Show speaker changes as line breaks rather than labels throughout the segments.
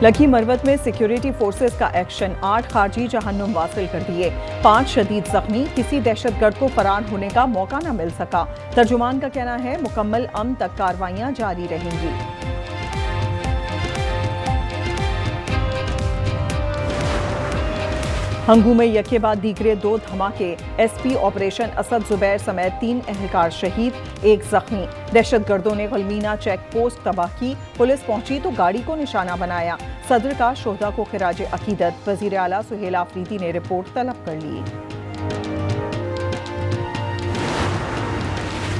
लखी मरवत में security forces का एक्शन, 8 खारजी जहन्नुम वासिल कर दिए, 5 शदीद जख्मी, किसी दहशतगर्द को फरार होने का मौका न मिल सका। तर्जुमान का कहना है मुकम्मल अमन तक कार्रवाइयां जारी रहेंगी। हंगू में यके बाद दीगरे 2 धमाके, एसपी ऑपरेशन असद जुबैर समेत 3 एहलकार शहीद, 1 जख्मी। दहशतगर्दों ने गलमीना चेक पोस्ट तबाह की, पुलिस पहुंची तो गाड़ी को निशाना बनाया। सदर का शोहदा को खिराज अकीदत, वजीर आला सुहेल आफरीदी ने रिपोर्ट तलब कर ली।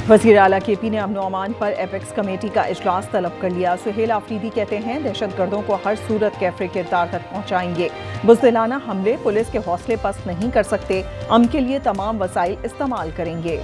वजीर आला केपी ने अमन अमान पर एपेक्स कमेटी का इजलास तलब कर लिया। सुहेल आफरीदी कहते हैं दहशतगर्दों को हर सूरत कैफरे किरदार तक पहुंचाएंगे। बुज़दिलाना हमले पुलिस के हौसले पस्त नहीं कर सकते, अमन के लिए तमाम वसाइल इस्तेमाल करेंगे।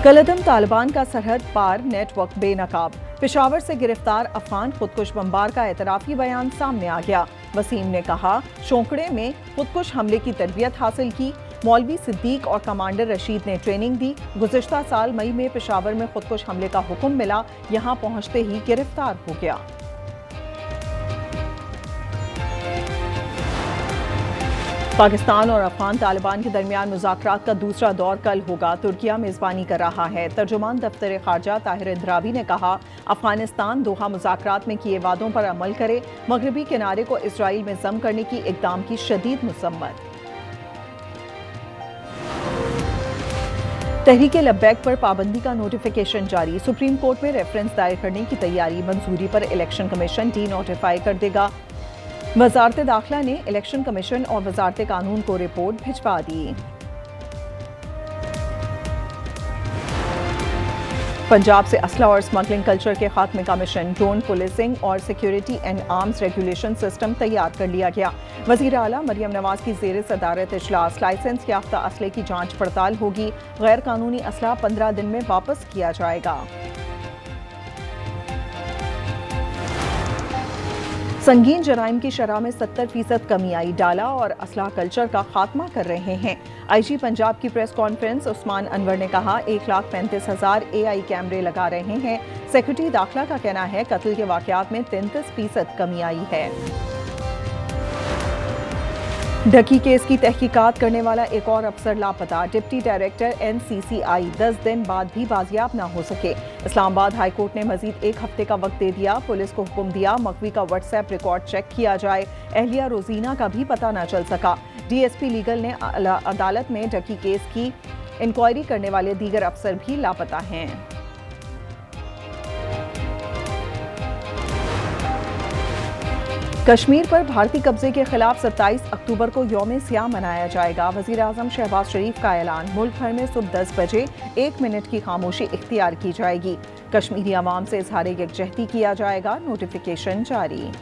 कलअदम तालिबान का सरहद पार नेटवर्क बेनकाब, पेशावर से गिरफ्तार अफगान खुदकुश बमबार का एतराफी बयान सामने आ गया। वसीम ने कहा शोंकड़े में खुदकुश हमले की तरबियत हासिल की, मौलवी सिद्दीक और कमांडर रशीद ने ट्रेनिंग दी। गुज़िश्ता साल मई में पेशावर में खुदकुश हमले का हुक्म मिला, यहां पहुंचते ही गिरफ्तार हो गया। पाकिस्तान और अफगान तालिबान के दरमियान मुज़ाकरात का दूसरा दौर कल होगा। तुर्किया मेज़बानी कर रहा है। तर्जुमान दफ्तर खारजा ताहिर इंद्रावी ने कहा अफगानिस्तान दोहा मुज़ाकरात में किए वादों पर अमल करे, मगरबी किनारे को इसराइल में जम करने की इक़दाम की शदीद मुसम्मत। तहरीक लब्बैक पर पाबंदी का नोटिफिकेशन जारी, सुप्रीम कोर्ट में रेफरेंस दायर करने की तैयारी, मंजूरी पर इलेक्शन कमीशन डी नोटिफाई कर देगा। वजारत दाखिला ने इलेक्शन कमीशन और वजारत कानून को रिपोर्ट भिजवा दी। पंजाब से असला और स्मगलिंग कल्चर के खात्मे का मिशन, ड्रोन पुलिसिंग और security and arms regulation system तैयार कर लिया गया। वजीर आला मरियम नवाज की ज़ेर सदारत इजलास, लाइसेंस याफ्ता असले की जांच पड़ताल होगी, गैर कानूनी असला 15 दिन में वापस किया जाएगा। संगीन जराइम की शरह में 70% कमी आई, डाला और असलाह कल्चर का खात्मा कर रहे हैं। आईजी पंजाब की प्रेस कॉन्फ्रेंस, उस्मान अनवर ने कहा 1,35,000 AI कैमरे लगा रहे हैं। सेक्रेटरी दाखिला का कहना है कत्ल के वाकयात में 33% कमी आई है। ढकी केस की तहकीकात करने वाला एक और अफसर लापता, डिप्टी डायरेक्टर NCCI 10 दिन बाद भी बाजियाब न हो सके। इस्लामाबाद हाई कोर्ट ने मजीद 1 हफ्ते का वक्त दे दिया, पुलिस को हुक्म दिया मकवी का व्हाट्सएप रिकॉर्ड चेक किया जाए। एहलिया रोजीना का भी पता न चल सका। DSP लीगल ने अदालत में ढकी केस की इंक्वायरी करने वाले दीगर अफसर भी लापता हैं। कश्मीर पर भारतीय कब्जे के खिलाफ 27 अक्टूबर को यौम सियाह मनाया जाएगा। वजीर आजम शहबाज शरीफ का ऐलान, मुल्क भर में सुबह 10 बजे 1 मिनट की खामोशी इख्तियार की जाएगी। कश्मीरी अवाम से इजहार यकजहती किया जाएगा, नोटिफिकेशन जारी।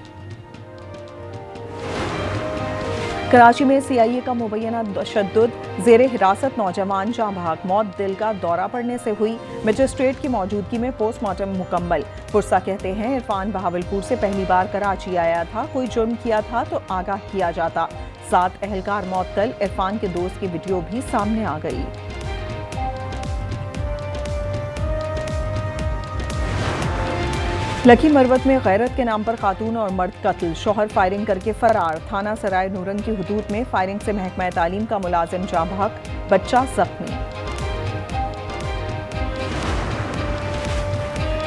कराची में CIA का मुबैना तशद्दुद, जेर हिरासत नौजवान जाँ बहक, मौत दिल का दौरा पड़ने से हुई, मजिस्ट्रेट की मौजूदगी में पोस्टमार्टम मुकम्मल। पुरसा कहते हैं इरफान बहावलपुर से पहली बार कराची आया था, कोई जुर्म किया था तो आगाह किया जाता। 7 एहलकार मौतल, इरफान के दोस्त की वीडियो भी सामने आ गई। लखी मरवत में गैरत के नाम पर खातून और मर्द कत्ल, शौहर फायरिंग करके फरार, थाना सराय नूरंग की हुदूद में फायरिंग से महकमा तालीम का मुलाजिम जाँ बहक, बच्चा जख्मी।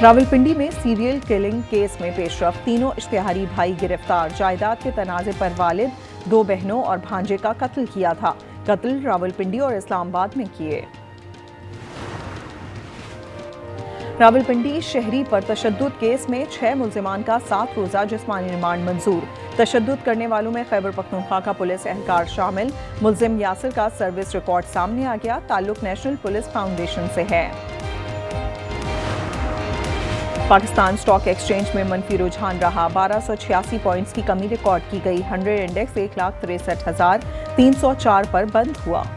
रावलपिंडी में सीरियल किलिंग केस में पेशरफ, तीनों इश्तिहारी भाई गिरफ्तार, जायदाद के तनाजे पर वालिद, 2 बहनों और भांजे का कत्ल किया था। कत्ल रावलपिंडी और इस्लामाबाद में किए। रावलपिंडी शहरी पर तशद्दुद केस में 6 मुल्जिमान का 7 रोज़ा जिस्मानी रिमांड मंजूर। तशद्दुद करने वालों में खैबर पख्तूनख्वा का पुलिस एहलकार शामिल। मुल्जिम यासिर का सर्विस रिकॉर्ड सामने आ गया, ताल्लुक नेशनल पुलिस फाउंडेशन से है। पाकिस्तान स्टॉक एक्सचेंज में मनफी रुझान रहा, 1286 पॉइंट्स की कमी रिकॉर्ड की गई। 100 इंडेक्स 1,63,304 पर बंद हुआ।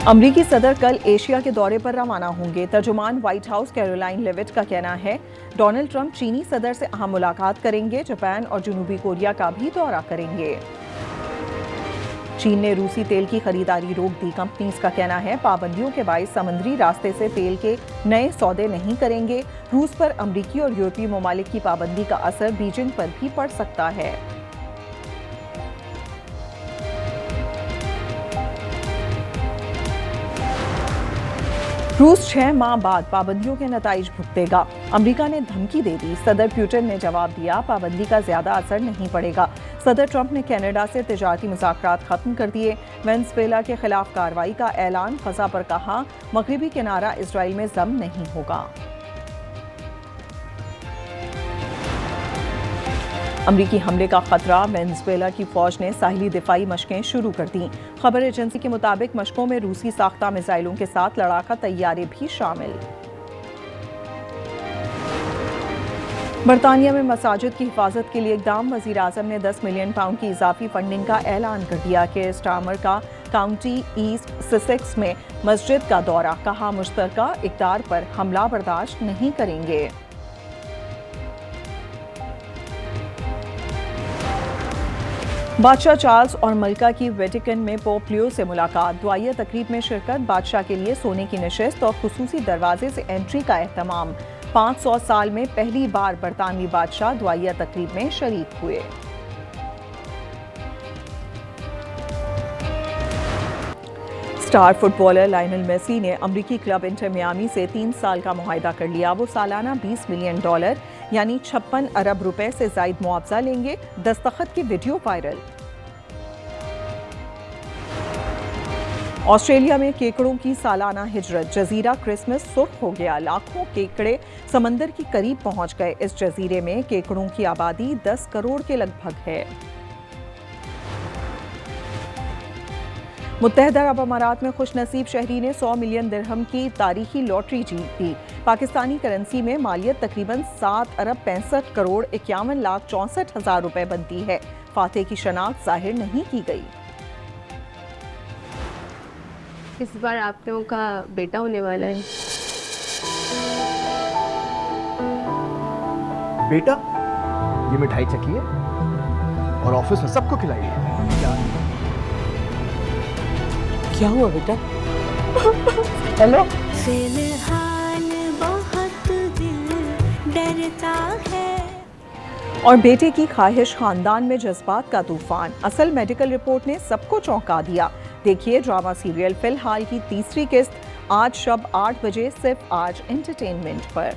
अमरीकी सदर कल एशिया के दौरे पर रवाना होंगे। तर्जुमान व्हाइट हाउस कैरोलाइन लेविट का कहना है डोनाल्ड ट्रंप चीनी सदर से अहम मुलाकात करेंगे, जापान और जनूबी कोरिया का भी दौरा करेंगे। चीन ने रूसी तेल की खरीदारी रोक दी। कंपनीज का कहना है पाबंदियों के बायस समुद्री रास्ते से तेल के नए सौदे नहीं करेंगे। रूस पर अमरीकी और यूरोपीय ममालिक की पाबंदी का असर बीजिंग पर भी पड़ सकता है। रूस 6 माह बाद पाबंदियों के नताइज भुगतेगा। अमेरिका ने धमकी दे दी। सदर पुतिन ने जवाब दिया पाबंदी का ज्यादा असर नहीं पड़ेगा। सदर ट्रंप ने कनाडा से तिजारती मुज़ाकरात खत्म कर दिए। वेनेज़ुएला के खिलाफ कार्रवाई का ऐलान। गजा पर कहा मगरिबी किनारा इजराइल में जम नहीं होगा। अमरीकी हमले का खतरा। वेनेज़ुएला की फौज ने साहिली दिफाई मशकें शुरू कर दी। खबर एजेंसी के मुताबिक मशकों में रूसी साख्ता मिसाइलों के साथ लड़ाका तैयारे भी शामिल। बरतानिया में मसाजिद की हिफाजत के लिए इकदाम। वज़ीर आज़म ने 10 मिलियन पाउंड की इजाफी फंडिंग का ऐलान कर दिया। केयर स्टारमर का काउंटी ईस्ट ससेक्स में मस्जिद का दौरा। कहा मुश्तरका इक़दार पर हमला बर्दाश्त नहीं करेंगे। बादशाह चार्ल्स और मल्का की वेटिकन में पोप लियो से मुलाकात। दुआइया तकरीब में शिरकत। बादशाह के लिए सोने की नशिस्त और खुसूसी दरवाजे से एंट्री का एहतमाम। 500 साल में पहली बार बरतानवी बादशाह दुआइया तकरीब में शरीक हुए। स्टार फुटबॉलर लायनल मेसी ने अमरीकी क्लब इंटर मियामी से 3 साल का मुआहदा कर लिया। वो सालाना $20 मिलियन यानी 56 अरब रुपए से जायद मुआवजा लेंगे। दस्तखत की वीडियो वायरल। ऑस्ट्रेलिया में केकड़ों की सालाना हिजरत। जजीरा क्रिसमस सुर्ख हो गया। लाखों केकड़े समंदर के करीब पहुंच गए। इस जजीरे में केकड़ों की आबादी 10 करोड़ के लगभग है। मुत्तहदा अरब अमारात में खुशनसीब शहरी ने 100 मिलियन दिरहम की तारीखी लॉटरी जीत ली। पाकिस्तानी करेंसी में मालियत तकरीबन 7 अरब 65 करोड़ 51 लाख 64 हजार रुपए बनती है। फातेह की शनाख्त जाहिर नहीं की गई।
इस बार आप लोगों का बेटा होने वाला है।
बेटा, ये मिठाई चखिए और ऑफिस में सबको खिलाइए। क्या हुआ बेटा? हेलो।
फिलहाल बहुत दिल डरता है।
और बेटे की ख्वाहिश, खानदान में जज्बात का तूफान। असल मेडिकल रिपोर्ट ने सबको चौंका दिया। देखिए ड्रामा सीरियल फिलहाल की तीसरी किस्त आज शब 8 बजे सिर्फ आज एंटरटेनमेंट पर।